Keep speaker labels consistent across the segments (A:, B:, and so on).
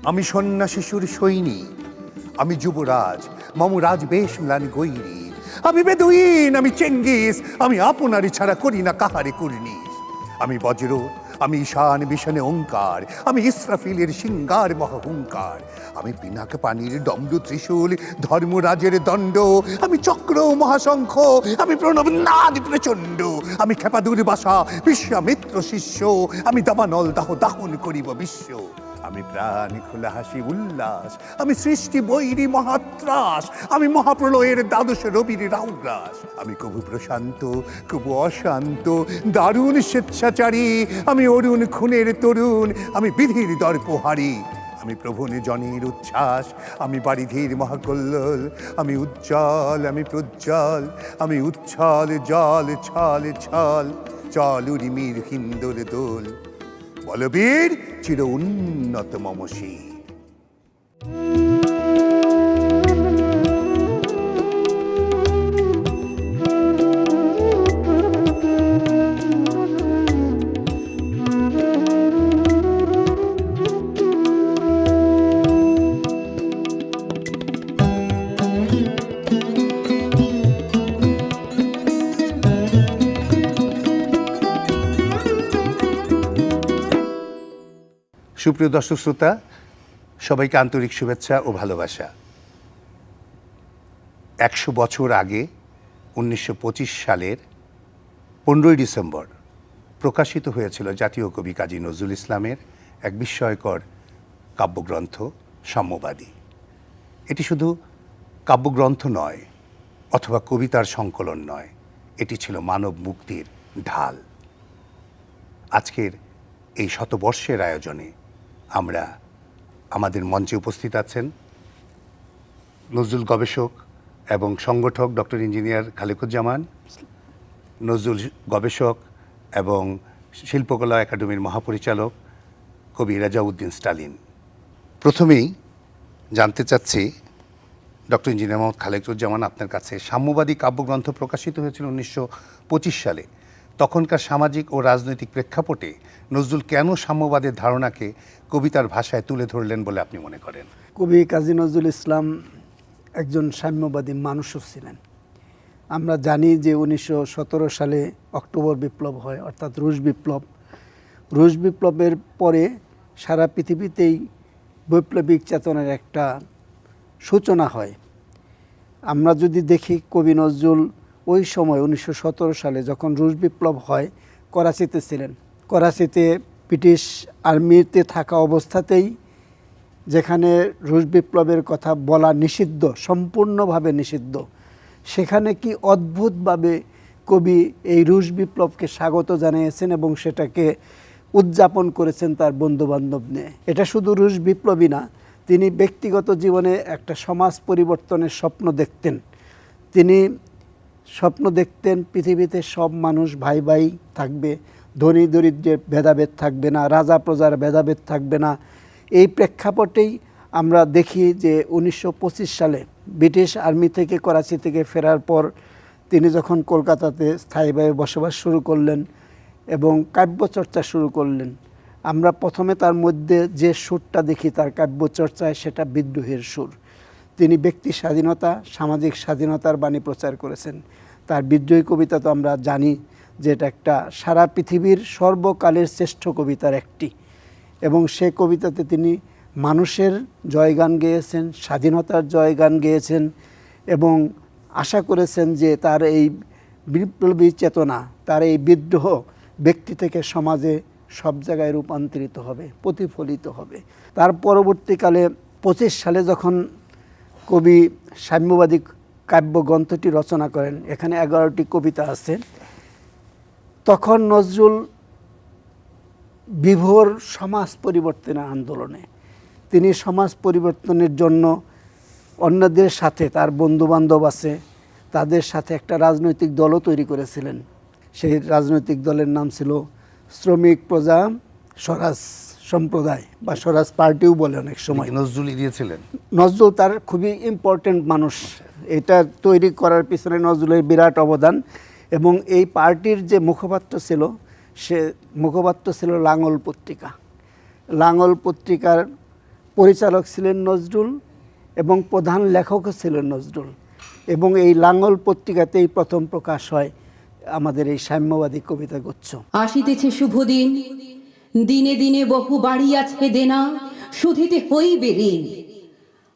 A: আমি সন্ন্যাসিসুর সৈনিক, আমি যুবরাজ, মম রাজবেশ ম্লান গৈরী, আমি বেদুইন, আমি চেঙ্গিস, আমি আপনারই ছাড়া করি না কাহারে কুর্নিশ। আমি বজ্র, আমি ঈশান বিশানে ওঙ্কার, আমি ইসরাফিলের সিঙ্গার মহাহুঙ্কার, আমি পিনাক পানির দণ্ড ত্রিশূল, ধর্মরাজের দণ্ড, আমি চক্র মহাশঙ্খ, আমি প্রণব নাদ প্রচণ্ড, আমি খেপা দুর্বাসা বিশ্বামিত্র শিষ্য, আমি দাবানল দাহ দাহন করিব বিশ্ব, আমি প্রাণ খোলা হাসি উল্লাস, আমি সৃষ্টি বৈরী মহাত্রাস, আমি মহাপ্রলয়ের দ্বাদশ রবির রাউগ্রাস, আমি কবু প্রশান্ত কবু অশান্ত দারুণ স্বেচ্ছাচারী, আমি অরুণ খুনের তরুণ, আমি বিধির দর্পহারী, আমি প্রভুনে জনের উচ্ছ্বাস, আমি বারিধির মহাকল্লোল, আমি উজ্জ্বল আমি প্রজ্জ্বল, আমি উচ্ছল জল ছল ছল, চল উর্মির হিন্দোল দোল, বলবীর চির উন্নত মম শির। সুপ্রিয় দর্শক শ্রোতা, সবাইকে আন্তরিক শুভেচ্ছা ও ভালোবাসা। 100 বছর আগে 1925 সালের 15ই ডিসেম্বর প্রকাশিত হয়েছিল জাতীয় কবি কাজী নজরুল ইসলামের এক বিস্ময়কর কাব্যগ্রন্থ সাম্যবাদী। এটি শুধু কাব্যগ্রন্থ নয় অথবা কবিতার সংকলন নয়, এটি ছিল মানব মুক্তির ঢাল। আজকের এই শতবর্ষের আয়োজনে আমরা আমাদের মঞ্চে উপস্থিত আছেন নজরুল গবেষক এবং সংগঠক ডক্টর ইঞ্জিনিয়ার খালেকুজ্জামান, নজরুল গবেষক এবং শিল্পকলা একাডেমির মহাপরিচালক কবি রাজাউদ্দিন স্টালিন। প্রথমেই জানতে চাচ্ছি ডক্টর ইঞ্জিনিয়ার মোহাম্মদ খালেকুজ্জামান, আপনার কাছে সাম্যবাদী কাব্যগ্রন্থ প্রকাশিত হয়েছিল 1925 সালে। তখনকার সামাজিক ও রাজনৈতিক প্রেক্ষাপটে নজরুল কেন সাম্যবাদের ধারণাকে কবিতার ভাষায় তুলে ধরলেন বলে আপনি মনে করেন?
B: কবি কাজী নজরুল ইসলাম একজন সাম্যবাদী মানুষও ছিলেন। আমরা জানি যে 1917 সালে অক্টোবর বিপ্লব হয়, অর্থাৎ রুশ বিপ্লব। রুশ বিপ্লবের পরে সারা পৃথিবীতেই বৈপ্লবিক চেতনার একটা সূচনা হয়। আমরা যদি দেখি কবি নজরুল ওই সময় 1917 সালে যখন রুশ বিপ্লব হয় করাচিতে ছিলেন। করাচিতে ব্রিটিশ আর্মিতে থাকা অবস্থাতেই, যেখানে রুশ বিপ্লবের কথা বলা নিষিদ্ধ, সম্পূর্ণভাবে নিষিদ্ধ, সেখানে কি অদ্ভুতভাবে কবি এই রুশ বিপ্লবকে স্বাগত জানিয়েছেন এবং সেটাকে উদযাপন করেছেন তার বন্ধুবান্ধব নিয়ে। এটা শুধু রুশ বিপ্লবী না, তিনি ব্যক্তিগত জীবনে একটা সমাজ পরিবর্তনের স্বপ্ন দেখতেন। তিনি স্বপ্ন দেখতেন পৃথিবীতে সব মানুষ ভাই ভাই থাকবে, ধনী দরিদ্রের ভেদাভেদ থাকবে না, রাজা প্রজার ভেদাভেদ থাকবে না। এই প্রেক্ষাপটেই আমরা দেখি যে 1925 সালে ব্রিটিশ আর্মি থেকে, করাচি থেকে ফেরার পর তিনি যখন কলকাতাতে স্থায়ীভাবে বসবাস শুরু করলেন এবং কাব্যচর্চা শুরু করলেন, আমরা প্রথমে তার মধ্যে যে সুরটা দেখি তার কাব্যচর্চায়, সেটা বিদ্রোহের সুর। তিনি ব্যক্তি স্বাধীনতা, সামাজিক স্বাধীনতার বাণী প্রচার করেছেন। তার বিদ্রোহী কবিতা তো আমরা জানি যে এটা একটা সারা পৃথিবীর সর্বকালের শ্রেষ্ঠ কবিতার একটি, এবং সে কবিতাতে তিনি মানুষের জয়গান গেয়েছেন, স্বাধীনতার জয়গান গেয়েছেন এবং আশা করেছেন যে তার এই বিপ্লবী চেতনা, তার এই বিদ্রোহ ব্যক্তি থেকে সমাজে সব জায়গায় রূপান্তরিত হবে, প্রতিফলিত হবে। তার পরবর্তীকালে 25 সালে যখন কবি সাম্যবাদী কাব্যগ্রন্থটি রচনা করেন, এখানে 11টি কবিতা আছে, তখন নজরুল বিভোর সমাজ পরিবর্তনের আন্দোলনে। তিনি সমাজ পরিবর্তনের জন্য অন্যদের সাথে, তার বন্ধুবান্ধব আছে, তাদের সাথে একটা রাজনৈতিক দলও তৈরি করেছিলেন। সেই রাজনৈতিক দলের নাম ছিল শ্রমিক প্রজা স্বরাজ সম্প্রদায় বা স্বরাজ পার্টিও বলে অনেক সময়।
A: নজরুল দিয়েছিলেন।
B: নজরুল তার খুবই ইম্পর্টেন্ট মানুষ, এটা তৈরি করার পিছনে নজরুলের বিরাট অবদান। এবং এই পার্টির যে মুখপাত্র ছিল সে মুখপাত্র ছিল লাঙল পত্রিকা। লাঙল পত্রিকার পরিচালক ছিলেন নজরুল এবং প্রধান লেখকও ছিলেন নজরুল, এবং এই লাঙল পত্রিকাতেই প্রথম প্রকাশ হয় আমাদের এই সাম্যবাদী কবিতা গুচ্ছ।
C: আসিতেছে শুভ দিন, দিনে দিনে বহু বাড়িয়াছে দেনা, শুধিতে হইবে ঋণ।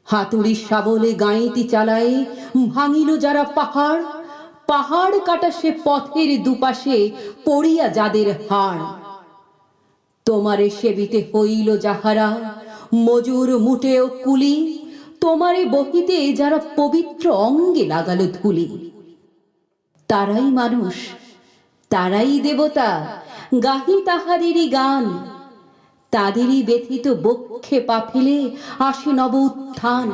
C: হাতুড়ি শাবলে গাঁইতি চালায়, ভাঙিল যারা পাহাড়, পাহাড় কাটা সে পথের দুপাশে পড়িয়া যাদের হাড়। তোমারে সেবিতে হইল যাহারা, মজুর মুটেও কুলি, তোমারে বহিতে যারা পবিত্র অঙ্গে লাগালো ধুলি। তারাই মানুষ, তারাই দেবতা, গাহি তাহাদেরই গান। তাদেরই ব্যথিত বক্ষে পা ফেলে আসে নব উত্থান।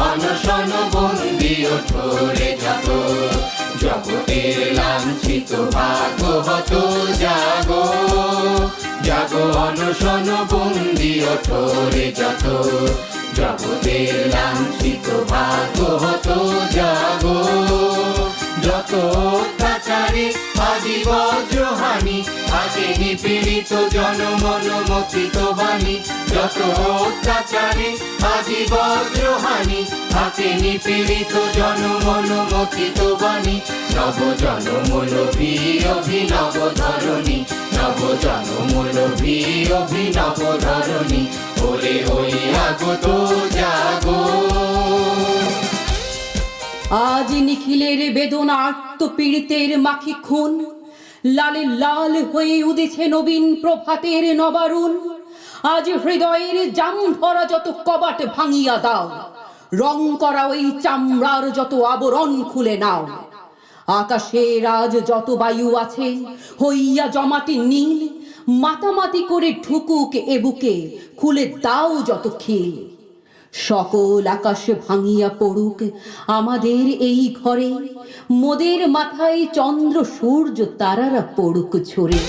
D: অনশন বন্দি ওঠরে জাগো, জগতের লাঞ্ছিত ভাগবত জাগো। জাগো অনশন বন্দি ওঠরে যত, জগতের লাঞ্ছিত ভাগবত জাগো। যত অত্যাচারে আজি বজ্রহানি, আগে নিপীড়িত জনমন মথিত বাণী। যত অত্যাচারে আজি বজ্রহানি, আগে নিপীড়িত জনমন মথিত বাণী। নব জনমূল অভিনব ধরণী, নব জনমূল অভিনব ধরণী। ওরে ওই আগত জাগো।
C: আজ নিখিলের বেদনা আর্ত পীড়িতের মাখি খুন, লালে লাল হয়ে উদেছে নবীন প্রভাতের নবারুণ। আজ হৃদয়ের জাম ভরা যত কবাট ভাঙিয়া দাও, রং করা ওই চামড়ার যত আবরণ খুলে নাও। আকাশের আজ যত বায়ু আছে হইয়া জমাটি নীল, মাতামাতি করে ঢুকুক এ বুকে, খুলে দাও যত খিল। সকল আকাশ ভাঙিয়া পড়ুক আমাদের এই ঘরে, মোদের মাথায় চন্দ্র সূর্য তারারা পড়ুক ঝরে।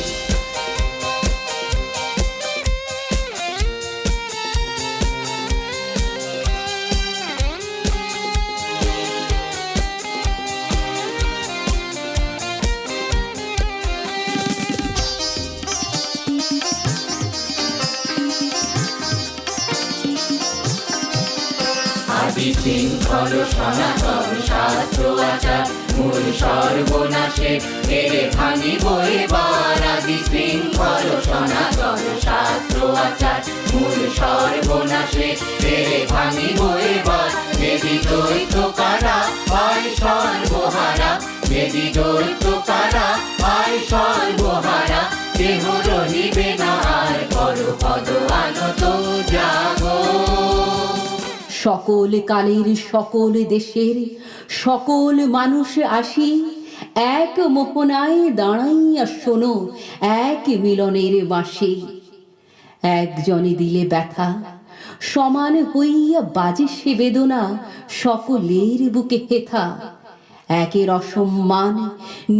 D: বিশৃঙ্খল সনাতন শাস্ত্র আচার, মূল সর্বনাশে এরে ভাঙিব এবার। আদি শৃঙ্খল সনাতন শাস্ত্র আচার, মূল সর্বনাশে এরে ভাঙিব এবার। বেদি দৈত্য কারা আয় সর্বহারা, বেদি দৈত্য কারা আয় সর্বহারা। দেহ রহিবে না আর পরপদ আনত জাগো।
C: সকল কালের সকল দেশের সকল মানুষ আসি, এক মোহনায় দাঁড়াইয়া শোনো এক মিলনের বাঁশি। একজনে দিলে ব্যথা সমান হইয়া বাজে সে বেদনা, সকলের বুকে হেথা। একের অসম্মান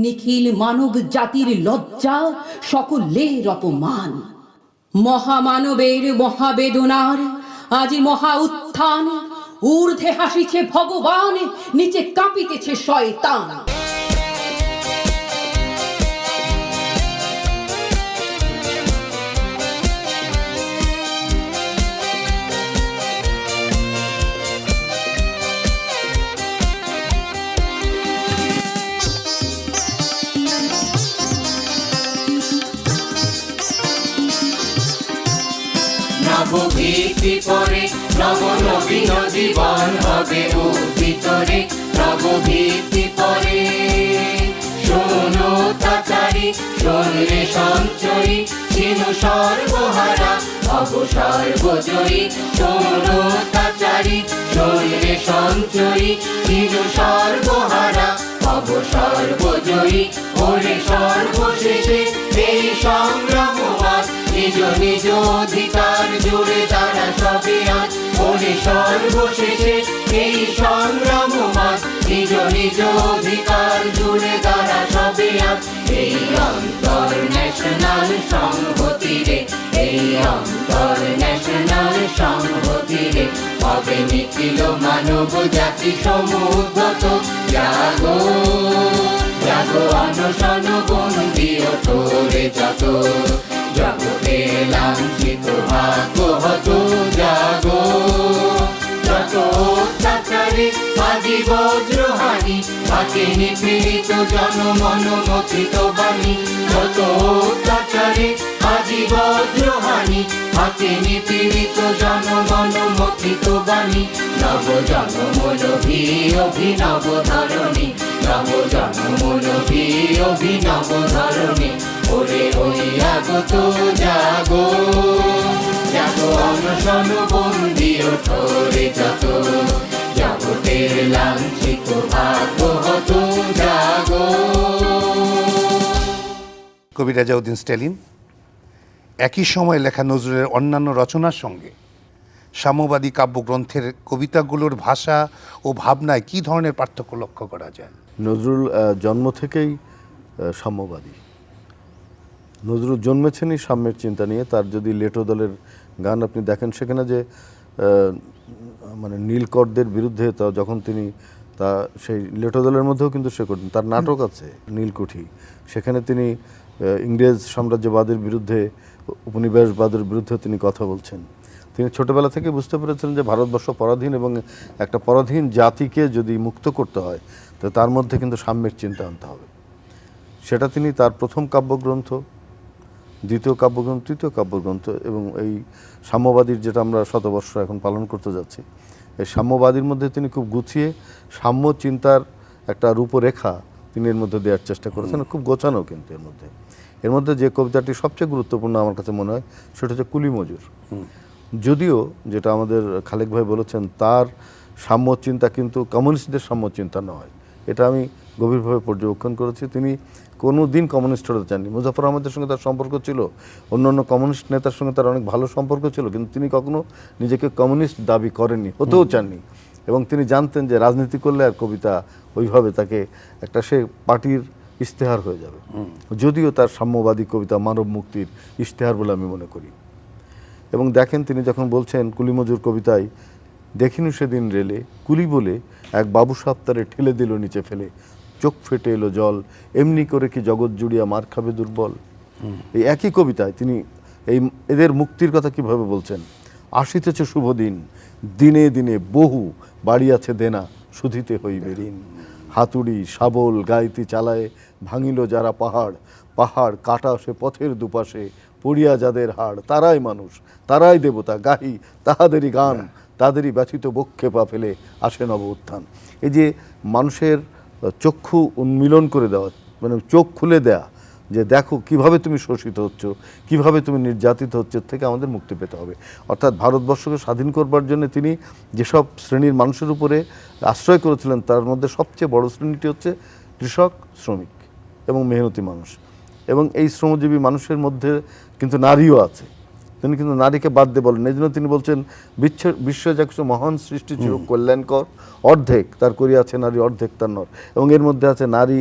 C: নিখিল মানব জাতির লজ্জা, সকলের অপমান। মহামানবের মহাবেদনার আজ মহা উত্থান, ঊর্ধ্বে হাসিছে ভগবান, নিচে কাঁপিতেছে শয়তান।
D: নবভীতি পরে নব নবীন জীবন হবে ভিতরে। নবভীতি পরে শোনো তাচারি, শোনলে সঞ্চয়ী, চিনু সর্বহারা ভব সর্বজয়ী। শোনো তাচারি, শোনলে সঞ্চয়ী, চিনু সর্বহারা ভব সর্বজয়ী। ওরে সর্বশেষে এই সংগ্রাম আজ, নিজ নিজ অধিকার জুড়ে তারা সবে আজ। ওরে সর্বশেষে এই সংগ্রাম আজ, নিজ নিজ অধিকার জুড়ে তারা সবে আজ। এই হবে নিখিল মানব জাতি সমুদ্রত। জাগো জাগো অনশন বন্দি ওঠরে যত, জগতে লাঞ্ছিত ভাগ্য হত। জাগো যত অত্যাচারে আদি বজ্রহানি, হাতে নিপীড়িত জনমন মথিত বাণী। যত অত্যাচারে আদি বজ্রহানি, হাতে নিপীড়িত জনমন মথিত বাণী। নব জনমূলভী অভিনব ধরণী, নব জনমূলভী অভিনব ধরণী। ওরে ওই আগত জাগো জাগো অনশন বন্দি ওঠরে যত, জগতের লাঞ্ছিত ভাগ্য হত। জাগো।
A: কবি রেজাউদ্দিন স্ট্যালিন একই সময় লেখা নজরুলের অন্যান্য রচনার সঙ্গে সাম্যবাদী কাব্যগ্রন্থের কবিতাগুলোর ভাষা ও ভাবনায় কী ধরনের পার্থক্য লক্ষ্য করা যায়?
E: নজরুল জন্ম থেকেই সাম্যবাদী। নজরুল জন্মেছেনই সাম্যের চিন্তা নিয়ে। তার যদি লেটো দলের গান আপনি দেখেন, সেখানে যে মানে নীলকরদের বিরুদ্ধে তা যখন তিনি তা সেই লেটো দলের মধ্যেও কিন্তু সে করতেন। তার নাটক আছে নীলকুঠি, সেখানে তিনি ইংরেজ সাম্রাজ্যবাদের বিরুদ্ধে, উপনিবেশবাদের বিরুদ্ধে তিনি কথা বলছেন। তিনি ছোটবেলা থেকে বুঝতে পেরেছিলেন যে ভারতবর্ষ পরাধীন এবং একটা পরাধীন জাতিকে যদি মুক্ত করতে হয় তো তার মধ্যে কিন্তু সাম্যের চিন্তা আনতে হবে। সেটা তিনি তার প্রথম কাব্যগ্রন্থ, দ্বিতীয় কাব্যগ্রন্থ, তৃতীয় কাব্যগ্রন্থ এবং এই সাম্যবাদীর যেটা আমরা শতবর্ষ এখন পালন করতে যাচ্ছি, এই সাম্যবাদীর মধ্যে তিনি খুব গুছিয়ে সাম্য চিন্তার একটা রূপরেখা তিনি এর মধ্যে দেওয়ার চেষ্টা করেছেন। খুব গোছানো কিন্তু এর মধ্যে যে কবিতাটি সবচেয়ে গুরুত্বপূর্ণ আমার কাছে মনে হয় সেটা হচ্ছে কুলি মজুর। যদিও যেটা আমাদের খালেক ভাই বলেছেন, তার সাম্য চিন্তা কিন্তু কমিউনিস্টদের সাম্য চিন্তা নয়, এটা আমি গভীরভাবে পর্যবেক্ষণ করেছি। তিনি কোনো দিন কমিউনিস্ট হতে চাননি। মুজাফর আহমদের সঙ্গে তার সম্পর্ক ছিল, অন্যান্য কমিউনিস্ট নেতার সঙ্গে তার অনেক ভালো সম্পর্ক ছিল, কিন্তু তিনি কখনো নিজেকে কমিউনিস্ট দাবি করেননি, হতেও চাননি। এবং তিনি জানতেন যে রাজনীতি করলে আর কবিতা ওইভাবে তাকে একটা সে পার্টির ইশতেহার হয়ে যাবে। যদিও তার সাম্যবাদী কবিতা মানব মুক্তির ইশতেহার বলে আমি মনে করি। এবং দেখেন তিনি যখন বলছেন কুলি মজুর কবিতায়, দেখিনু সেদিন রেলে কুলি বলে এক বাবু সাহেব তারে ঠেলে দিল নিচে ফেলে, চোখ ফেটে এলো জল, এমনি করে কি জগৎ জুড়িয়া মার খাবে দুর্বল। এই একই কবিতায় তিনি এদের মুক্তির কথা কিভাবে বলছেন, আসিতেছে শুভ দিন, দিনে দিনে বহু বাড়িয়াছে দেনা, শুধিতে হইবে ঋণ। হাতুড়ি শাবল গাইতি চালায় ভাঙিল যারা পাহাড়, পাহাড় কাটা সে পথের দুপাশে, পড়িয়া যাদের হাড়, তারাই মানুষ, তারাই দেবতা, গাহি তাহাদেরই গান, তাদেরই ব্যথিত বক্ষে পা ফেলে আসে নব উত্থান। এই যে মানুষের চক্ষু উন্মিলন করে দেওয়া, মানে চোখ খুলে দেয়া, যে দেখো কিভাবে তুমি শোষিত হচ্ছ, কিভাবে তুমি নির্যাতিত হচ্ছে, থেকে আমাদের মুক্তি পেতে হবে। অর্থাৎ ভারতবর্ষকে স্বাধীন করবার জন্য তিনি যেসব শ্রেণীর মানুষের উপরে আশ্রয় করেছিলেন, তার মধ্যে সবচেয়ে বড় শ্রেণীটি হচ্ছে কৃষক, শ্রমিক এবং মেহনতি মানুষ। এবং এই শ্রমজীবী মানুষের মধ্যে কিন্তু নারীও আছে। তিনি কিন্তু নারীকে বাদ দিয়ে বলেন। এই জন্য তিনি বলছেন বিশ্ব যা কিছু মহান সৃষ্টি চির কল্যাণকর, অর্ধেক তার করিয়াছে নারী, অর্ধেক তার নর। এবং এর মধ্যে আছে নারী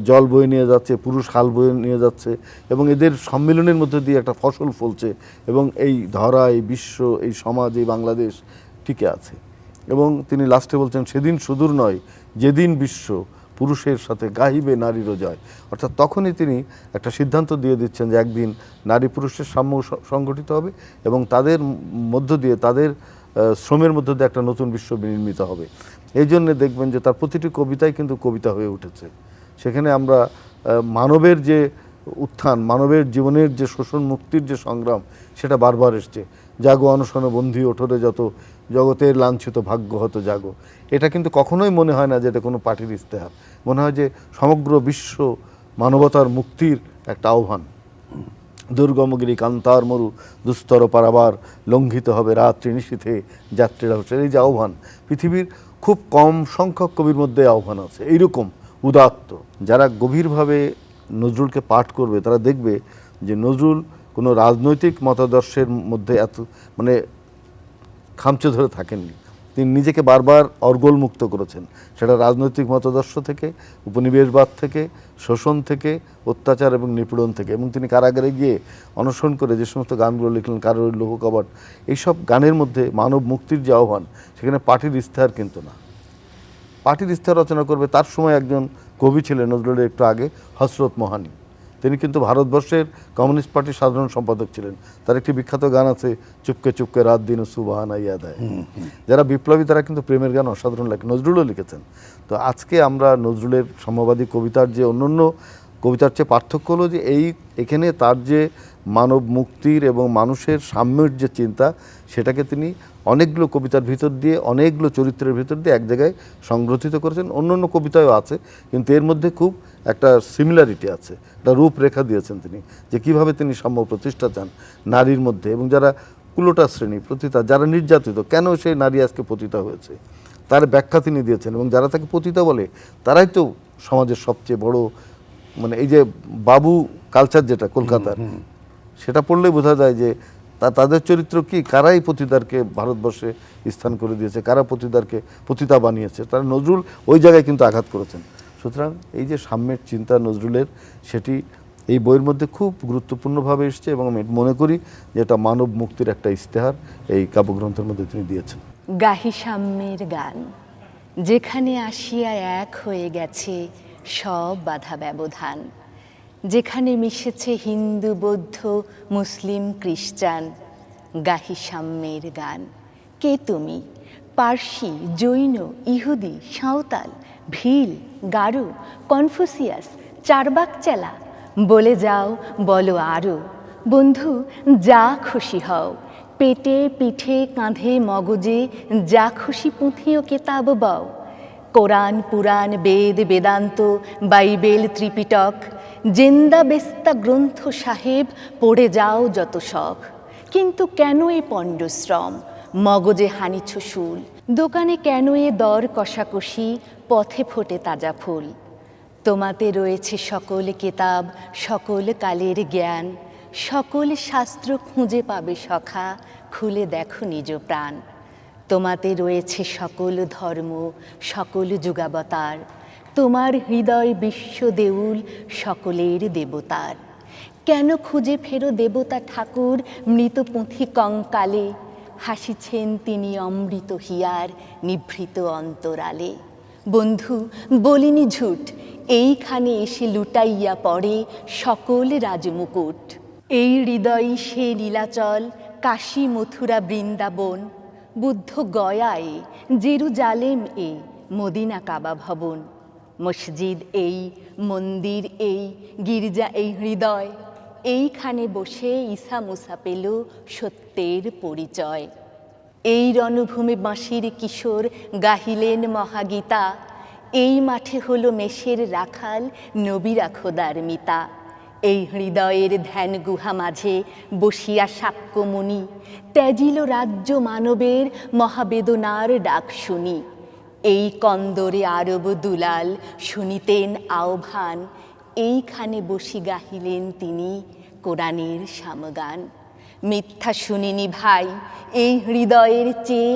E: জল বয়ে নিয়ে যাচ্ছে, পুরুষ হাল বয়ে নিয়ে যাচ্ছে, এবং এদের সম্মিলনের মধ্যে দিয়ে একটা ফসল ফলছে এবং এই ধরা, এই বিশ্ব, এই সমাজ, এই বাংলাদেশ টিকে আছে। এবং তিনি লাস্টে বলছেন, সেদিন সুদূর নয় যেদিন বিশ্ব পুরুষের সাথে গাহিবে নারীরও জয়। অর্থাৎ তখনই তিনি একটা সিদ্ধান্ত দিয়ে দিচ্ছেন যে একদিন নারী পুরুষের সাম্য সংগঠিত হবে এবং তাদের মধ্য দিয়ে, তাদের শ্রমের মধ্য দিয়ে একটা নতুন বিশ্ব নির্মিত হবে। এই জন্যে দেখবেন যে তার প্রতিটি কবিতাই কিন্তু কবিতা হয়ে উঠেছে। সেখানে আমরা মানবের যে উত্থান, মানবের জীবনের যে শোষণ মুক্তির যে সংগ্রাম, সেটা বারবার এসছে। জাগো অনশন বন্ধী ওঠরে যত, জগতের লাঞ্ছিত ভাগ্য হতো জাগো। এটা কিন্তু কখনোই মনে হয় না যে এটা কোনো পার্টির ইশতেহার, মনে হয় যে সমগ্র বিশ্ব মানবতার মুক্তির একটা আহ্বান। দুর্গমগিরি কান্তার মরু দুস্তর পারাবার, লঙ্ঘিত হবে রাত্রি নিশীথে যাত্রীরা হচ্ছে। এই যে আহ্বান, পৃথিবীর খুব কম সংখ্যক কবির মধ্যে আহ্বান আছে এইরকম উদাত্ত। যারা গভীরভাবে নজরুলকে পাঠ করবে তারা দেখবে যে নজরুল কোনো রাজনৈতিক মতাদর্শের মধ্যে এত মানে খামচে ধরে থাকেননি। তিনি নিজেকে বারবার অর্গল মুক্ত করেছেন, সেটা রাজনৈতিক মতাদর্শ থেকে, উপনিবেশবাদ থেকে, শোষণ থেকে, অত্যাচার এবং নিপীড়ন থেকে। এবং তিনি কারাগারে গিয়ে অনশন করে যে সমস্ত গানগুলো লিখলেন, কারোর লৌহ কবাট, এইসব গানের মধ্যে মানব মুক্তির যে আহ্বান, সেখানে পার্টির ইশতেহার কিন্তু না। পার্টির ইশতেহার রচনা করবে তার সময় একজন কবি ছিলেন নজরুলের একটু আগে, হযরত মোহানি। তিনি কিন্তু ভারতবর্ষের কমিউনিস্ট পার্টির সাধারণ সম্পাদক ছিলেন। তার একটি বিখ্যাত গান আছে, চুপকে চুপকে রাত দিন সুবহানা ইয়াদ আয়। যারা বিপ্লবী তারা কিন্তু প্রেমের গান অসাধারণ লেখে, নজরুলও লিখেছেন। তো আজকে আমরা নজরুলের সাম্যবাদী কবিতার যে অন্যান্য কবিতার চেয়ে পার্থক্য হলো যে এখানে তার যে মানব মুক্তির এবং মানুষের সাম্যের যে চিন্তা, সেটাকে তিনি অনেকগুলো কবিতার ভিতর দিয়ে, অনেকগুলো চরিত্রের ভিতর দিয়ে এক জায়গায় সংগঠিত করেছেন। অন্যান্য কবিতায়ও আছে, কিন্তু এর মধ্যে খুব একটা সিমিলারিটি আছে, একটা রূপরেখা দিয়েছেন তিনি, যে কিভাবে তিনি সাম্য প্রতিষ্ঠা চান নারীর মধ্যে। এবং যারা কুলোটা শ্রেণী, পতিতা, যারা নির্যাতিত, কেন সেই নারী আজকে পতিতা হয়েছে, তার ব্যাখ্যা তিনি দিয়েছেন। এবং যারা তাকে পতিতা বলে, তারাই তো সমাজের সবচেয়ে বড়, মানে এই যে বাবু কালচার যেটা কলকাতার, সেটা পড়লেই বোঝা যায় যে তাদের চরিত্র কি, কারাই পতিতারকে ভারতবর্ষে স্থান করে দিয়েছে, কারা পতিতারকে পতিতা বানিয়েছে, তারা নজরুল ওই জায়গায় কিন্তু আঘাত করেছেন। সুতরাং এই যে সাম্যের চিন্তা নজরুলের, সেটি এই বইয়ের মধ্যে খুব গুরুত্বপূর্ণভাবে এসছে এবং আমি মনে করি যে এটা মানব মুক্তির একটা ইশতেহার এই কাব্যগ্রন্থের মধ্যে তিনি দিয়েছেন।
F: গাহি সাম্যের গান, যেখানে আসিয়া এক হয়ে গেছে সব বাধা ব্যবধান, যেখানে মিশেছে হিন্দু, বৌদ্ধ, মুসলিম, খ্রিস্টান। গাহি সাম্যের গান। কে তুমি? পার্সি, জৈন, ইহুদি, সাঁওতাল, ভিল, গারো, কনফুসিয়াস, চারবাক চেলা, বলে যাও, বলো আরও। বন্ধু, যা খুশি হও, পেটে, পিঠে, কাঁধে, মগজে, যা খুশি পুঁথিও কেতাব বাও। কোরআন, পুরাণ, বেদ, বেদান্ত, বাইবেল, ত্রিপিটক, জেন্দা বেস্তা গ্রন্থ সাহেব, পড়ে যাও যত শখ। কিন্তু কেন এ পণ্ডশ্রম, মগজে হানিছ শুল? দোকানে কেন এ দর কষাকষি, পথে ফোটে তাজা ফুল? তোমাতে রয়েছে সকল কেতাব, সকল কালের জ্ঞান, সকল শাস্ত্র খুঁজে পাবে সখা, খুলে দেখো নিজ প্রাণ। তোমাতে রয়েছে সকল ধর্ম, সকল যুগাবতার, তোমার হৃদয় বিশ্ব দেউল, সকলের দেবতার। কেন খুঁজে ফেরো দেবতা ঠাকুর মৃত পুঁথি কঙ্কালে? হাসিছেন তিনি অমৃত হিয়ার নিভৃত অন্তরালে। বন্ধু, বলিনি ঝুট, এইখানে এসে লুটাইয়া পড়ে সকল রাজমুকুট। এই হৃদয় সে নীলাচল, কাশী, মথুরা, বৃন্দাবন, বুদ্ধ গয়ায়, জেরুজালেম এ, মদিনা কাবা ভবন। মসজিদ এই, মন্দির এই, গির্জা এই হৃদয়, এইখানে বসে ঈসা মুসা পেল সত্যের পরিচয়। এই রণভূমি বাঁশির কিশোর গাহিলেন মহাগীতা, এই মাঠে হলো মেষের রাখাল, নবীরা খোদার মিতা। এই হৃদয়ের ধ্যান গুহা মাঝে বসিয়া শাক্যমুনি, ত্যাজিল রাজ্য মানবের মহাবেদনার ডাক শুনি। এই কন্দরে আরব দুলাল শুনিতেন আহ্বান, এইখানে বসি গাহিলেন তিনি কোরআনের সামগান। মিথ্যা শুনিনি ভাই, এই হৃদয়ের চেয়ে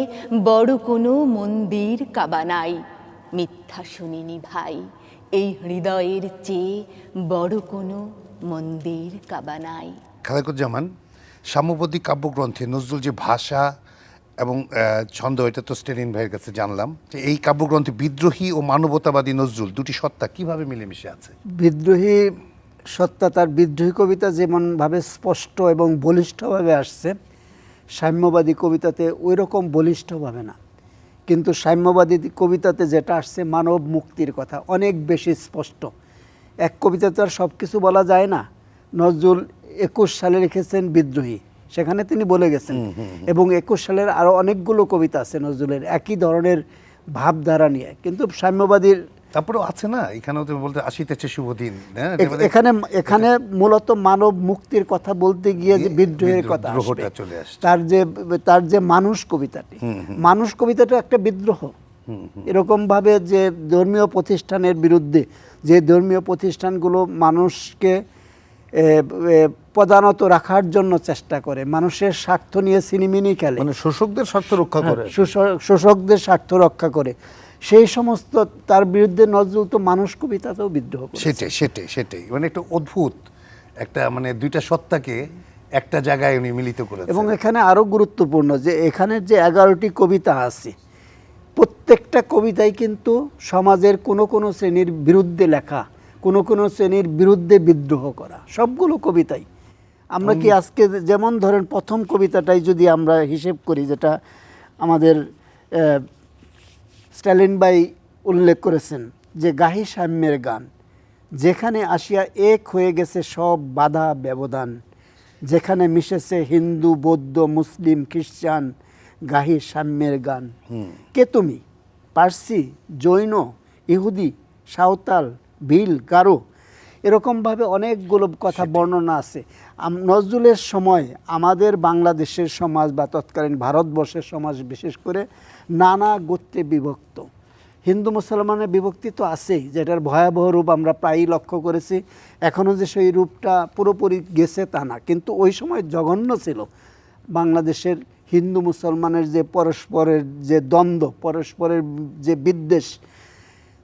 F: বড় কোনো মন্দির কাবা নাই। মিথ্যা শুনিনি ভাই, এই হৃদয়ের চেয়ে বড় কোনো মন্দির কাবা নাই।
A: খালেকুজ্জামান, সাম্যবাদী কাব্যগ্রন্থে নজরুল যে ভাষা এবং ছন্দ, এটা তো স্টেলিন ভাইয়ের কাছে জানলাম, যে এই কাব্যগ্রন্থে বিদ্রোহী ও মানবতাবাদী নজরুল দুটি সত্তা কিভাবে মিলেমিশে আছে?
B: বিদ্রোহী সত্তা, তার বিদ্রোহী কবিতা যেমনভাবে স্পষ্ট এবং বলিষ্ঠভাবে আসছে, সাম্যবাদী কবিতাতে ওই রকম বলিষ্ঠভাবে না। কিন্তু সাম্যবাদী কবিতাতে যেটা আসছে, মানব মুক্তির কথা অনেক বেশি স্পষ্ট। এক কবিতাতে আর সব কিছু বলা যায় না। নজরুল 21 সালে লিখেছেন বিদ্রোহী, সেখানে তিনি বলে গেছেন। এবং 21 সালের আরও অনেকগুলো কবিতা আছে নজরুলের একই ধরনের ভাবধারা নিয়ে। কিন্তু সাম্যবাদীর
A: তারপরেও আছে না, এখানেও তুমি বলতে আসিতেছে শুভদিন,
B: এখানে মূলত মানব মুক্তির কথা বলতে গিয়ে যে বিদ্রোহের কথা
A: চলে আসে।
B: তার যে মানুষ কবিতাটি, মানুষ কবিতাটা একটা বিদ্রোহ। এরকম ভাবে যে ধর্মীয় প্রতিষ্ঠানের বিরুদ্ধে, যে ধর্মীয় প্রতিষ্ঠানগুলো মানুষকে প্রধানত রাখার জন্য চেষ্টা করে, মানুষের স্বার্থ নিয়ে সিনেমিনি খেলে,
E: মানে শোষকদের স্বার্থ রক্ষা করে।
B: শোষকদের স্বার্থ রক্ষা করে। সেই সমস্ত তার বিরুদ্ধে নজরুল তো মানুষ কবিতাতেও বিদ্রোহ করে।
A: সেটাই মানে একটা অদ্ভুত একটা মানে দুইটা সত্তাকে একটা জায়গায় উনি মিলিত করেছেন।
B: এবং এখানে আরও গুরুত্বপূর্ণ যে এখানে যে 11টি কবিতা আছে, প্রত্যেকটা কবিতাই কিন্তু সমাজের কোনো কোনো শ্রেণীর বিরুদ্ধে লেখা, কোনো কোনো শ্রেণীর বিরুদ্ধে বিদ্রোহ করা, সবগুলো কবিতাই। আমরা কি আজকে যেমন ধরেন প্রথম কবিতাটাই যদি আমরা হিসেব করি, যেটা আমাদের স্ট্যালিন ভাই উল্লেখ করেছেন যে গাহি সাম্যের গান, যেখানে আসিয়া এক হয়ে গেছে সব বাধা ব্যবধান, যেখানে মিশেছে হিন্দু বৌদ্ধ মুসলিম খ্রিস্টান, গাহি সাম্যের গান। কে তুমি? পার্সি, জৈন, ইহুদি, সাঁওতাল, ভিল, গারো, এরকমভাবে অনেকগুলো কথা বর্ণনা আছে। নজরুলের সময় আমাদের বাংলাদেশের সমাজ বা তৎকালীন ভারতবর্ষের সমাজ বিশেষ করে নানা গোত্রে বিভক্ত। হিন্দু মুসলমানের বিভক্তি তো আছেই, যেটার ভয়াবহ রূপ আমরা প্রায়ই লক্ষ্য করেছি। এখনও যে সেই রূপটা পুরোপুরি গেছে তা না, কিন্তু ওই সময় জঘন্য ছিল বাংলাদেশের হিন্দু মুসলমানের যে পরস্পরের যে দ্বন্দ্ব, পরস্পরের যে বিদ্বেষ।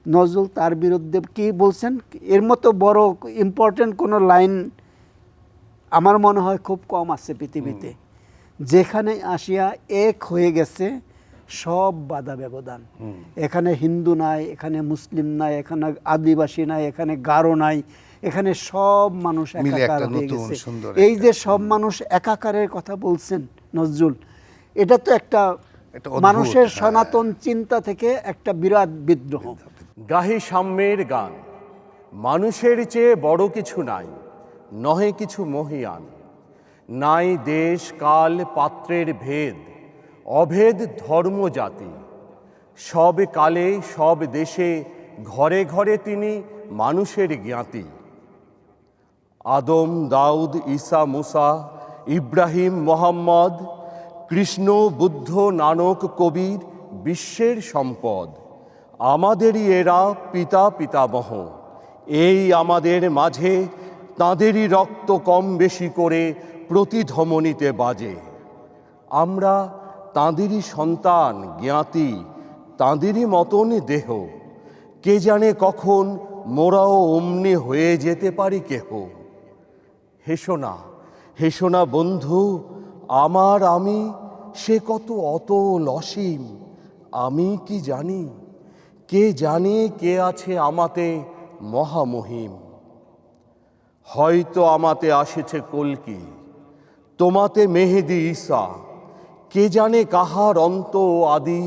B: নজরুল তার বিরুদ্ধে কি বলছেন, এর মতো বড় ইম্পর্টেন্ট কোনো লাইন আমার মনে হয় খুব কম আছে পৃথিবীতে, যেখানে আসিয়া এক হয়ে গেছে সব বাধা ব্যবধান। এখানে হিন্দু নাই, এখানে মুসলিম নাই, এখানে আদিবাসী নাই, এখানে গারো নাই, এখানে সব মানুষ একাকার হয়ে গেছে। এই যে সব মানুষ একাকারের কথা বলছেন নজরুল, এটা তো একটা মানুষের সনাতন চিন্তা থেকে একটা বিরাট বিদ্রোহ।
G: গাহি সাম্যের গান, মানুষের চেয়ে বড় কিছু নাই, নহে কিছু মহিয়ান, নাই দেশ কাল পাত্রের ভেদ, অভেদ ধর্ম জাতি, সব কালে সব দেশে ঘরে ঘরে তিনি মানুষের জ্ঞাতি। আদম দাউদ ঈসা মুসা ইব্রাহিম মোহাম্মদ, কৃষ্ণ বুদ্ধ নানক কবির বিশ্বের সম্পদ, আমাদেরই এরা পিতা পিতামহ, এই আমাদের মাঝে তাঁদেরই রক্ত কম বেশি করে প্রতিধমনীতে বাজে। আমরা তাঁদেরই সন্তান জ্ঞাতি, তাঁদেরই মতন দেহ, কে জানে কখন মোরাও অমনি হয়ে যেতে পারি কেহ। হেসো না বন্ধু আমার আমি, সে কত অতল অসীম, আমি কি জানি, কে জানে কে আছে আমাতে মহামহিম। হয়তো আমাতে আসেছে কল্কি, তোমাতে মেহেদি ঈসা, কে জানে কাহার অন্ত আদি,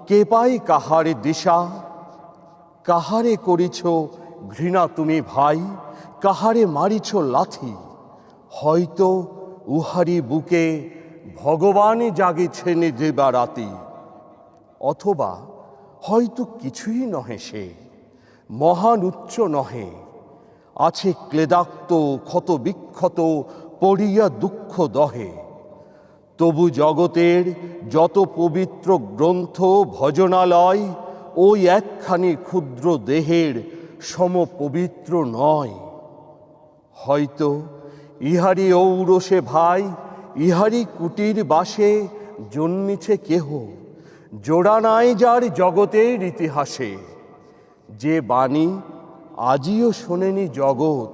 G: কে পায় কাহার দিশা। কাহারে করিছ ঘৃণা তুমি ভাই, কাহারে মারিছ লাথি, হয়তো উহারি বুকে ভগবান জাগিছেন দিবারাতি। অথবা হয়তো কিছুই নহে সে, মহান উচ্চ নহে, আছে ক্লেদাক্ত ক্ষত বিক্ষত পড়িয়া দুঃখ দহে। তবু জগতের যত পবিত্র গ্রন্থ ভজনালয়, ওই একখানি ক্ষুদ্র দেহের সম পবিত্র নয়। হয়তো ইহারি ঔরসে ভাই, ইহারি কুটির বাসে জন্মিছে কেহ, জোড়া নাই যার জগতের ইতিহাসে। যে বাণী আজিও শোনেনি জগৎ,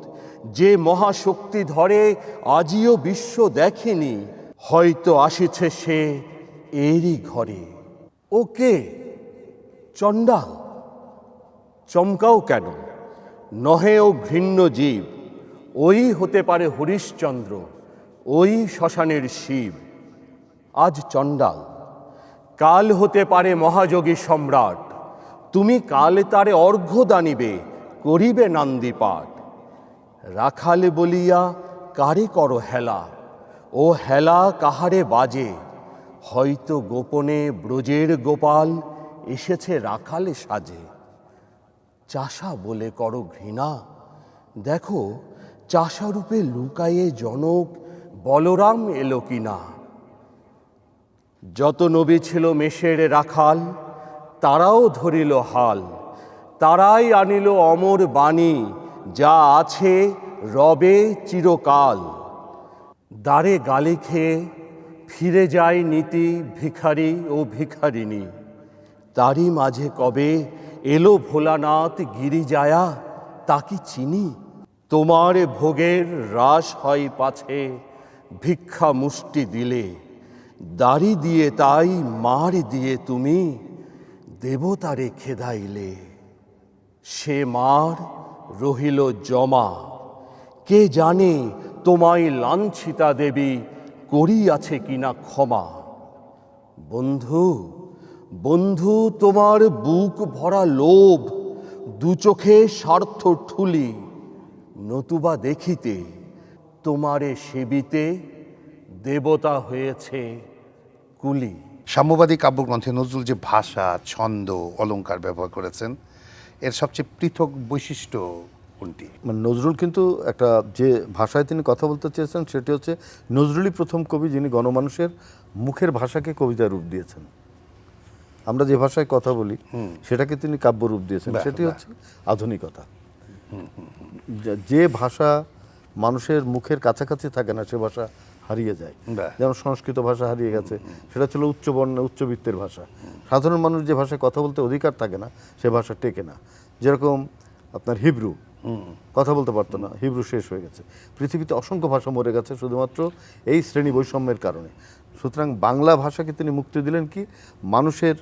G: যে মহাশক্তি ধরে আজিও বিশ্ব দেখেনি, হয়তো আসিছে সে এরই ঘরে। ও কে? চণ্ডাল? চমকাও কেন? নহে ও ঘৃণ্য জীব, ওই হতে পারে হরিশ্চন্দ্র, ওই শ্মশানের শিব। আজ চণ্ডাল, কাল হতে পারে মহাযোগী সম্রাট, তুমি কাল তারে অর্ঘ্য দানিবে, করিবে নান্দিপাঠ। রাখাল বলিয়া কারে করো হেলা, ও হেলা কাহারে বাজে, হয়তো গোপনে ব্রজের গোপাল এসেছে রাখালে সাজে। চাষা বলে করো ঘৃণা, দেখো চাষারূপে লুকায়ে জনক বলরাম এলো কিনা। যত নবী ছিল মেষের রাখাল, তারাও ধরিল হাল, তারাই আনিল অমর বাণী, যা আছে রবে চিরকাল। দ্বারে গালি খেয়ে ফিরে যায় নীতি ভিখারি ও ভিখারিণী, তারই মাঝে কবে এলো ভোলানাথ গিরিজায়া, তা কি চিনি? তোমার ভোগের হ্রাস হয় পাছে ভিক্ষা মুষ্টি দিলে, দাড়ি দিয়ে তাই মার দিয়ে তুমি দেবতারে খেদাইলে। সে মার রহিল জমা, কে জানে তোমায় লাঞ্ছিতা দেবী করিয়াছে কিনা ক্ষমা। বন্ধু বন্ধু তোমার বুক ভরা লোভ, দু চোখে স্বার্থ ঠুলি, নতুবা দেখিতে তোমারে সেবিতে দেবতা হয়েছে কুলি।
A: সাম্যবাদী কাব্যগ্রন্থে নজরুল যে ভাষা, ছন্দ, অলংকার ব্যবহার করেছেন, এর সবচেয়ে পৃথক বৈশিষ্ট্য কোনটি?
E: মানে নজরুল কিন্তু একটা যে ভাষায় তিনি কথা বলতে চেয়েছেন সেটি হচ্ছে নজরুলই প্রথম কবি যিনি গণমানুষের মুখের ভাষাকে কবিতায় রূপ দিয়েছেন। আমরা যে ভাষায় কথা বলি সেটাকে তিনি কাব্য রূপ দিয়েছেন, সেটি হচ্ছে আধুনিকতা। যে ভাষা মানুষের মুখের কাছাকাছি থাকে না সে ভাষা হারিয়ে যায়। যেমন সংস্কৃত ভাষা হারিয়ে গেছে, সেটা ছিল উচ্চবর্ণ উচ্চবিত্তের ভাষা। সাধারণ মানুষ যে ভাষায় কথা বলতে অধিকার থাকে না সে ভাষা টেকে না। যেরকম আপনার হিব্রু কথা বলতে পারতো না, হিব্রু শেষ হয়ে গেছে। পৃথিবীতে অসংখ্য ভাষা মরে গেছে শুধুমাত্র এই শ্রেণী বৈষম্যের কারণে। সুতরাং বাংলা ভাষাকে তিনি মুক্তি দিলেন কি, মানুষের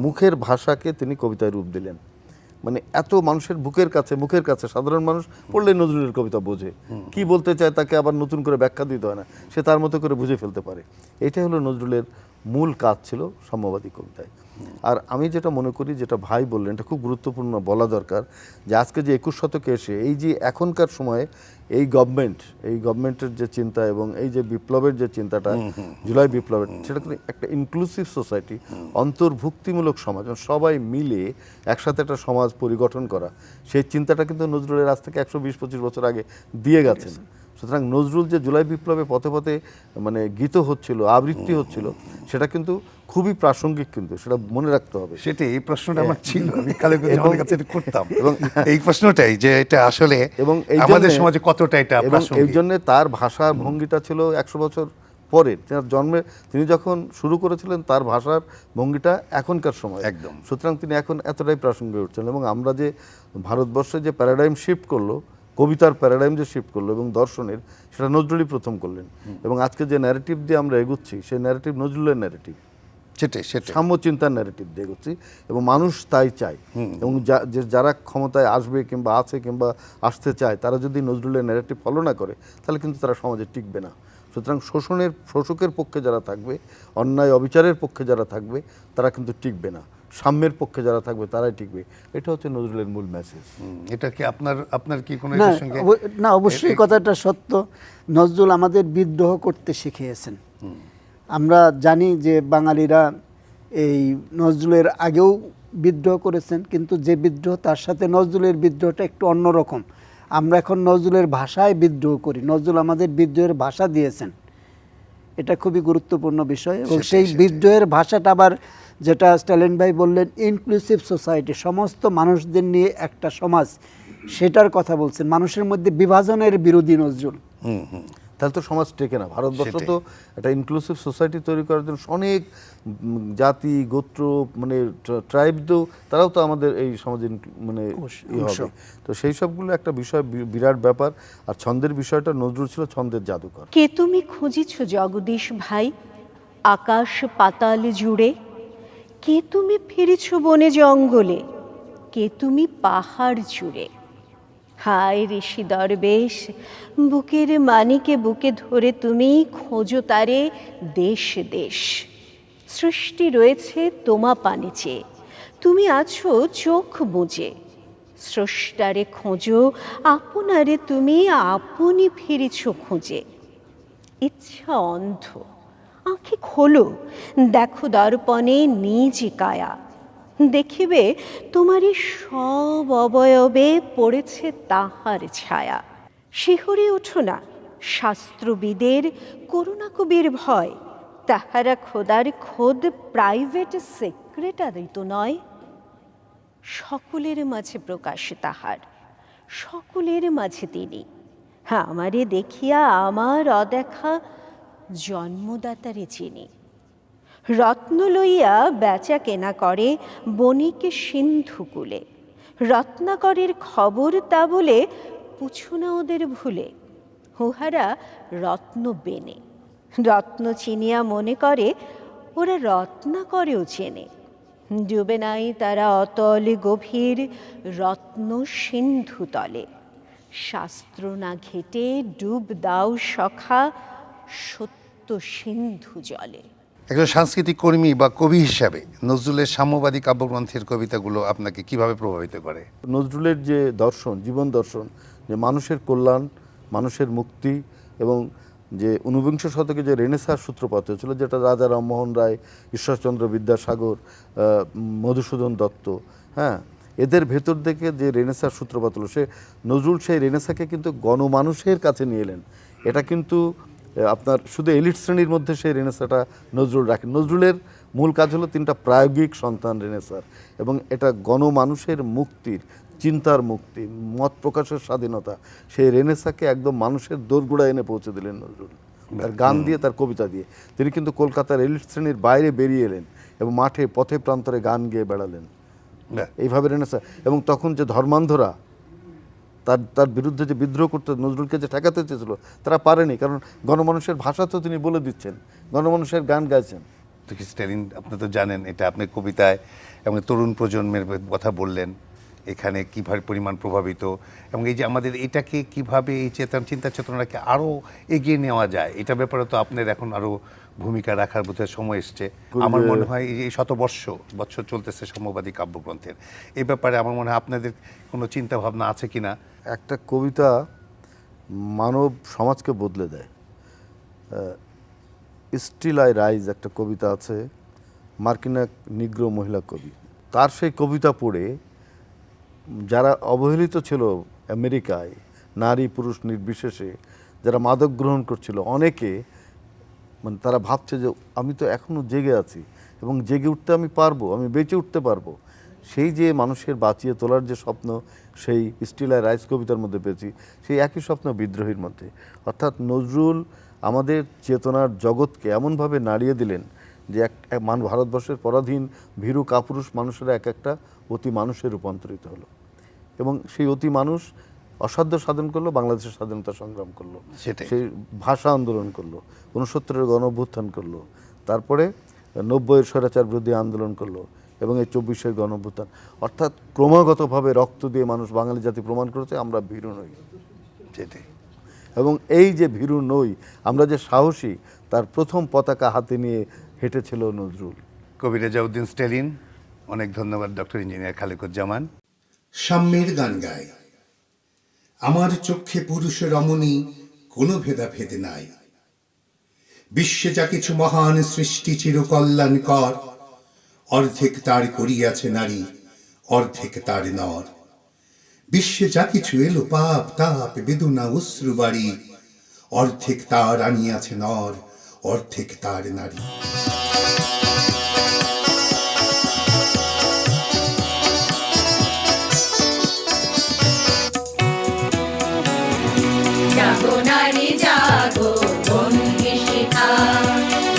E: মুখের ভাষাকে তিনি কবিতায় রূপ দিলেন। মানে এত মানুষের মুখের কাছে সাধারণ মানুষ পড়লে নজরুলের কবিতা বোঝে, কি বলতে চায় তাকে আবার নতুন করে ব্যাখ্যা দিতে হয় না, সে তার মতো করে বুঝে ফেলতে পারে। এটাই হলো নজরুলের মূল কাজ ছিল সাম্যবাদী কবিতায়। আর আমি যেটা মনে করি, যেটা ভাই বললেন, এটা খুব গুরুত্বপূর্ণ বলা দরকার, যে আজকে যে 21 শতকে এসে এই যে এখনকার সময়ে এই গভর্নমেন্টের যে চিন্তা এবং এই যে বিপ্লবের যে চিন্তাটা, জুলাই বিপ্লবের, সেটা কিন্তু একটা ইনক্লুসিভ সোসাইটি, অন্তর্ভুক্তিমূলক সমাজ, সবাই মিলে একসাথে একটা সমাজ পরিগঠন করা, সেই চিন্তাটা কিন্তু নজরুলের আজ থেকে 120-25 বছর আগে দিয়ে গেছেন। সুতরাং নজরুল যে জুলাই বিপ্লবে পথে পথে মানে গীত হচ্ছিল, আবৃত্তি হচ্ছিল, সেটা কিন্তু খুবই প্রাসঙ্গিক, কিন্তু সেটা মনে রাখতে হবে।
A: সেটাই এই প্রশ্নটা আমার ছিল, আমি কালের কাছে এটা করতাম, এবং এই প্রশ্নটাই যে এটা আসলে এবং আমাদের সমাজে কতটা এটা প্রাসঙ্গিক।
E: এই জন্য তার ভাষার ভঙ্গিটা ছিল 100 বছর পরে, তার জন্মে তিনি যখন শুরু করেছিলেন তার ভাষার ভঙ্গিটা এখনকার সময়
A: একদম।
E: সুতরাং তিনি এখন এতটাই প্রাসঙ্গিক উঠছেন। এবং আমরা যে ভারতবর্ষে যে প্যারাডাইম শিফট করলো, কবিতার প্যারাডাইম যে শিফট করলো এবং দর্শনের, সেটা নজরুলই প্রথম করলেন। এবং আজকে যে ন্যারেটিভ দিয়ে আমরা এগুচ্ছি, সেই ন্যারেটিভ নজরুলের ন্যারেটিভ,
A: সেটাই
E: সাম্যচিন্তার ন্যারেটিভ দিয়ে এগুচ্ছি, এবং মানুষ তাই চায়। এবং যারা ক্ষমতায় আসবে কিংবা আছে কিংবা আসতে চায়, তারা যদি নজরুলের ন্যারেটিভ ফলো না করে, তাহলে কিন্তু তারা সমাজে টিকবে না। সুতরাং শোষকের পক্ষে যারা থাকবে, অন্যায় অবিচারের পক্ষে যারা থাকবে, তারা কিন্তু টিকবে না। সাম্যের পক্ষে যারা থাকবে তারাই টিকবে। এটা হচ্ছে নজরুলের মূল মেসেজ।
A: এটা কি আপনার কি কোনো
B: না, অবশ্যই কথাটা সত্য। নজরুল আমাদের বিদ্রোহ করতে শিখিয়েছেন। আমরা জানি যে বাঙালিরা এই নজরুলের আগেও বিদ্রোহ করেছেন, কিন্তু যে বিদ্রোহ, তার সাথে নজরুলের বিদ্রোহটা একটু অন্যরকম। আমরা এখন নজরুলের ভাষায় বিদ্রোহ করি, নজরুল আমাদের বিদ্রোহের ভাষা দিয়েছেন, এটা খুবই গুরুত্বপূর্ণ বিষয়। এবং সেই বিদ্রোহের ভাষাটা আবার, যেটা স্ট্যালিন ভাই বললেন, ইনক্লুসিভ সোসাইটি, সমস্ত মানুষদের নিয়ে একটা সমাজ, সেটার কথা বলছেন। মানুষের মধ্যে বিভাজনের বিরোধী নজরুল।
E: তাহলে তো সমাজ টেকে না। ভারতবর্ষ তো একটা ইনক্লুসিভ সোসাইটি তৈরি করার জন্য অনেক জাতি, গোত্র, মানে ট্রাইব, তারাও তো আমাদের এই সমাজে মানে হবে। তো সেই সবগুলো একটা বিষয়, বিরাট ব্যাপার। আর ছন্দের বিষয়টা, নজরুল ছিল ছন্দের জাদুকর।
F: কে তুমি খুঁজিছ জগদীশ ভাই আকাশ পাতাল জুড়ে, কে তুমি ফিরেছ বনে জঙ্গলে, কে তুমি পাহাড় জুড়ে। হায় ঋষি দরবেশ, বুকের মানিকে বুকে ধরে তুমি খোঁজো তারে দেশ দেশ। সৃষ্টি রয়েছে তোমা পানিচে, তুমি আছো চোখ বুজে। স্রষ্টারে খোঁজো আপনারে, তুমি আপনি ফিরেছ খুঁজে। ইচ্ছা অন্ধ, আঁখি খোলো, দেখো দর্পণে নিজ কায়া। দেখিবে তোমারই সব অবয়বে পড়েছে তাহার ছায়া। শিহরে ওঠো না শাস্ত্রবিদের, করুণা কবির ভয়। তাহারা খোদার খোদ প্রাইভেট সেক্রেটারি তো নয়। সকলের মাঝে প্রকাশ তাহার,
H: সকলের মাঝে তিনি। আমারে দেখিয়া আমার অদেখা জন্মদাতারে চিনি। রত্ন লইয়া বেচা কেনা করে বণিকে সিন্ধুকুলে, রত্নাকরের খবর তা বলে পুছো না ওদের ভুলে। উহারা রত্ন বেনে, রত্ন চিনিয়া মনে করে ওরা রত্নাকরেও চেনে। ডুবে নাই তারা অতল গভীর রত্ন সিন্ধু তলে। শাস্ত্র না ঘেটে ডুব দাও সখা সত্য সিন্ধু জলে।
A: একজন সাংস্কৃতিক কর্মী বা কবি হিসাবে নজরুলের সাম্যবাদী কাব্যগ্রন্থের কবিতাগুলো আপনাকে কিভাবে প্রভাবিত করে?
E: নজরুলের যে দর্শন, জীবন দর্শন, যে মানুষের কল্যাণ, মানুষের মুক্তি, এবং যে ঊনবিংশ শতকে যে রেনেসাঁর সূত্রপাত হয়েছিল, যেটা রাজা রামমোহন রায়, ঈশ্বরচন্দ্র বিদ্যাসাগর, মধুসূদন দত্ত, এদের ভেতর থেকে যে রেনেসাঁর সূত্রপাত হলো, সে নজরুল সেই রেনেসাঁকে কিন্তু গণমানুষের কাছে নিয়ে এলেন। এটা কিন্তু আপনার শুধু এলিট শ্রেণীর মধ্যে সেই রেনেসাঁটা নজরুল রাখেন। নজরুলের মূল কাজ হলো তিনটা প্রায়োগিক সন্তান রেনেসাঁর, এবং এটা গণমানুষের মুক্তির, চিন্তার মুক্তি, মত প্রকাশের স্বাধীনতা। সেই রেনেসাঁকে একদম মানুষের দোরগোড়ায় এনে পৌঁছে দিলেন নজরুল, তার গান দিয়ে, তার কবিতা দিয়ে। তিনি কিন্তু কলকাতার এলিট শ্রেণীর বাইরে বেরিয়ে এলেন এবং মাঠে পথে প্রান্তরে গান গেয়ে বেড়ালেন এইভাবে রেনেসাঁ। এবং তখন যে ধর্মান্ধরা তার বিরুদ্ধে যে বিদ্রোহ করতে, নজরুলকে যে ঠেকাতে চেয়েছিল, তারা পারেনি, কারণ গণমানুষের ভাষা তো তিনি বলে দিচ্ছেন, গণমানুষের গান গাইছেন।
A: স্ট্যালিন, আপনি তো জানেন এটা, আপনি কবিতায় এবং তরুণ প্রজন্মের কথা বললেন, এখানে কীভাবে পরিমাণ প্রভাবিত, এবং এই যে আমাদের এটাকে কিভাবে এই চিন্তা চেতনাকে আরও এগিয়ে নেওয়া যায়, এটা ব্যাপারে তো আপনার এখন আরও ভূমিকা রাখার বোধহয় সময় এসছে। আমার মনে হয় এই বছর চলতেছে সাম্যবাদী কাব্যগ্রন্থের, এই ব্যাপারে আমার মনে হয় আপনাদের কোনো চিন্তা ভাবনা আছে কিনা?
E: একটা কবিতা মানব সমাজকে বদলে দেয়। স্টিল আই রাইজ একটা কবিতা আছে, মার্কিন এক নিগ্রো মহিলা কবি। তার সেই কবিতা পড়ে যারা অবহেলিত ছিল আমেরিকায়, নারী পুরুষ নির্বিশেষে, যারা মাদক গ্রহণ করছিল, অনেকে মানে তারা ভাবছে যে আমি তো এখনও জেগে আছি এবং জেগে উঠতে আমি পারবো, আমি বেঁচে উঠতে পারবো। সেই যে মানুষের বাঁচিয়ে তোলার যে স্বপ্ন, সেই স্টিল আই রাইজ কবিতার মধ্যে পেয়েছি, সেই একই স্বপ্ন বিদ্রোহীর মধ্যে। অর্থাৎ নজরুল আমাদের চেতনার জগৎকে এমনভাবে নাড়িয়ে দিলেন যে ভারতবর্ষের পরাধীন ভীরু কাপুরুষ মানুষেরা এক একটা অতি মানুষে রূপান্তরিত হলো, এবং সেই অতি মানুষ অসাধ্য সাধন করলো, বাংলাদেশের স্বাধীনতা সংগ্রাম করলো, সেই ভাষা আন্দোলন করলো, ৬৯-এর গণ অভ্যুত্থান করলো, তারপরে ৯০-এর স্বৈরাচার বিরোধী আন্দোলন করলো, এবং এই ২৪-এর গণ অভ্যুত্থান। অর্থাৎ ক্রমাগতভাবে রক্ত দিয়ে মানুষ, বাঙালি জাতি প্রমাণ করেছে আমরা ভীরু নই।
A: সেটাই।
E: এবং এই যে ভীরু নই, আমরা যে সাহসী, তার প্রথম পতাকা হাতে নিয়ে হেঁটেছিল নজরুল।
A: কবি রেজাউদ্দিন স্ট্যালিন, অনেক ধন্যবাদ। Doctor engineer Khalequzzaman.
I: সাম্যের গান গায়, আমার চক্ষে পুরুষ রমণী কোনো ভেদাভেদ নাই। বিশ্বে যা কিছু মহান সৃষ্টি চিরকল্যাণকর, অর্ধেক তার করিয়াছে নারী, অর্ধেক তার নর। বিশ্বে যা কিছু এলো পাপ তাপ বেদনা অশ্রু বাড়ি, অর্ধেক তার আনিয়াছে নর, অর্ধেক তার নারী।
D: জাগো নারী জাগো, বন্দি শিখা,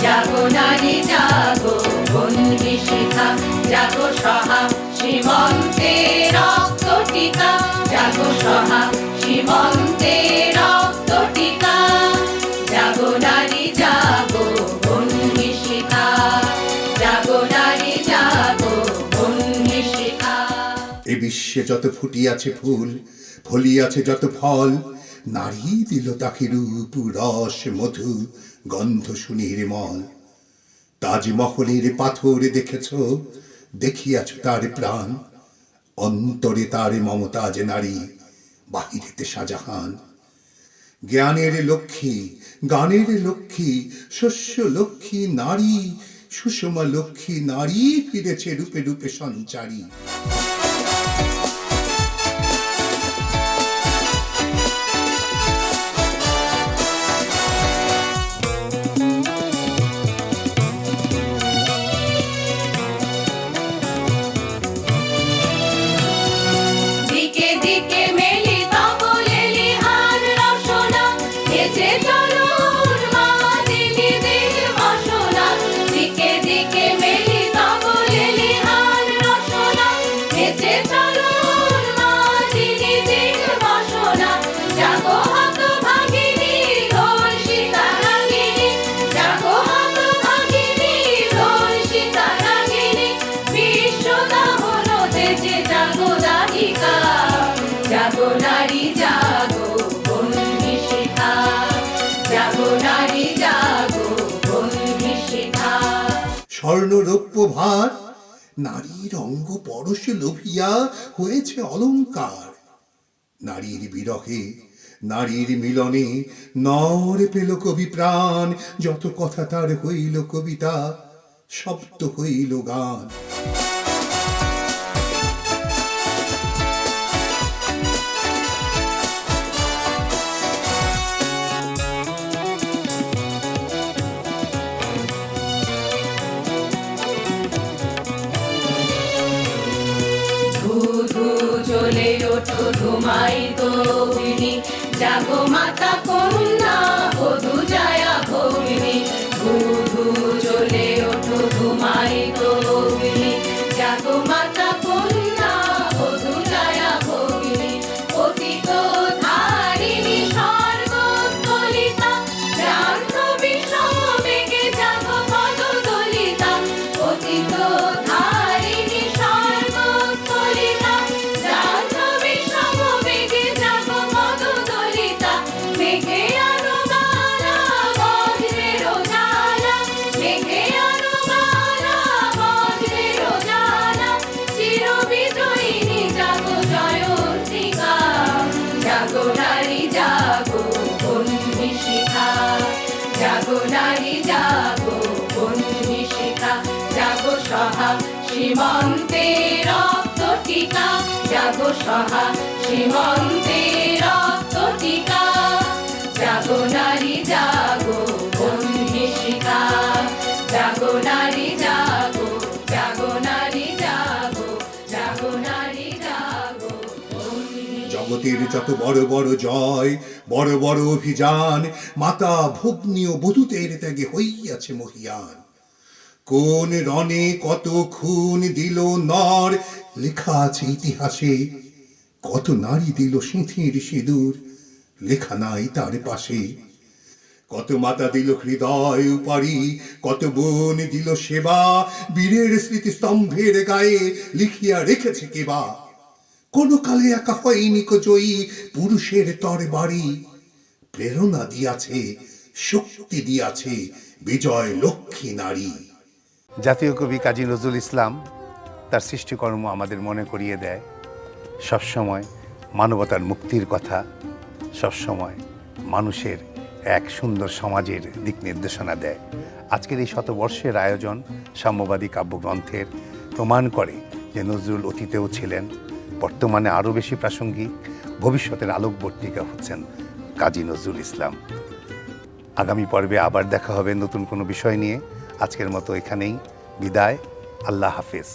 D: জাগো নারী জাগো, বন্দি শিখা, জাগো সহা সীমন্তে রক্ত টিকা, জাগো সহা সীমন্তে রক্ত টিকা, জাগো নারী জাগো, বন্দি শিখা, জাগো নারী জাগো, বন্দি শিখা।
I: এ বিশ্বে যত ফুটিয়াছে ফুল, ফলিয়াছে যত ফল, নারী দিল তাকে রূপ রস মধু গন্ধ সুনির্মল। তাজমহলের পাথর দেখেছ, দেখিয়াছ তার প্রাণ, অন্তরে তার মমতাজ নারী, বাহিরেতে শাহজাহান। জ্ঞানের লক্ষ্মী, গানের লক্ষ্মী, শস্য লক্ষ্মী নারী, সুষমা লক্ষ্মী নারী, ফিরেছে রূপে রূপে সঞ্চারী।
D: দিকে দিকে মেলিত হেঁটে চলুন মা দিদিদের বাসনা, দিকে দিকে মেলি তব লেলিহান রসনা। হেঁটে চলুন মা দিদিদের বাসনা, জাগো হতভাগিনী ধর্ষিতা রাগিনী, জাগো হতভাগিনী ধর্ষিতা রাগিনী। বিশ্বদাহন দেশে জাগো দাহিকা, জাগো নারী জাগো বন্দি শিখা, জাগো নারী জাগো বন্দি শিখা।
I: স্বর্ণ রৌপ্য ভার নারীর অঙ্গ পরশে লোভিয়া হয়েছে অলংকার। নারীর বিরহে নারীর মিলনে নর পেল কবি প্রাণ, যত কথা তার হইল কবিতা, শব্দ হইল গান।
D: ধু ধু চলে ওঠো ধুমাই গৌরিণী, জাগো মাতা কন্যা বধূ জয়া ভগিনী। ধু ধু চলে ওঠো ধুমাই গৌরিণী, জাগো মাতা কন্যা বধূ জয়া ভগিনী। পতিত ধারিণী স্বর্গস্থলিতা, জাহ্নবী সমবেগে জাগো পদদলিতা। পতিত ধারিণী স্বর্গস্থলিতা, জাহ্নবী সমবেগে জাগো পদদলিতা। মেঘে আনো বালা বজ্রের জ্বালা, মেঘে আনো বালা বজ্রের জ্বালা। চিরবিজয়িনী জাগো জয়ন্তিকা, জাগো নারী জাগো বন্দি শিখা, জাগো নারী জাগো বন্দি শিখা। জাগো সহা সীমন্তে রক্ত টিকা, জাগো সহা সীমন্তে রক্ত টিকা। জাগো নারী জাগো বন্দি শিখা, জাগো নারী জাগো, জাগো নারী জাগো, জাগো নারী জাগো বন্দি।
I: জগতের যত বড় বড় জয়, বড় বড় অভিযান, মাতা ভগ্নী ও বধূতের ত্যাগে হইয়াছে মহিয়ান। কোন রণে কত খুন দিল নর, লেখা আছে ইতিহাসে। কত নারী দিল সিঁথির সিঁদুর, লেখা নাই তার পাশে। কত মাতা দিল হৃদয় উপারি, কত বোন দিল সেবা। বীরের স্মৃতি স্তম্ভের গায়ে লিখিয়া রেখেছে কেবা। কোন কালে একা হয়নি কো জয়ী, পুরুষের তরবারি। প্রেরণা দিয়াছে, শক্তি দিয়াছে বিজয় লক্ষ্মী নারী।
A: জাতীয় কবি কাজী নজরুল ইসলাম তার সৃষ্টিকর্ম আমাদের মনে করিয়ে দেয় সবসময় মানবতার মুক্তির কথা, সবসময় মানুষের এক সুন্দর সমাজের দিক নির্দেশনা দেয়। আজকের এই শতবর্ষের আয়োজন সাম্যবাদী কাব্যগ্রন্থের প্রমাণ করে যে নজরুল অতীতেও ছিলেন, বর্তমানে আরও বেশি প্রাসঙ্গিক, ভবিষ্যতের আলোকবর্তিকা হচ্ছেন কাজী নজরুল ইসলাম। আগামী পর্বে আবার দেখা হবে নতুন কোনো বিষয় নিয়ে। আজকের মতো এখানেই বিদায়, আল্লাহ হাফেজ।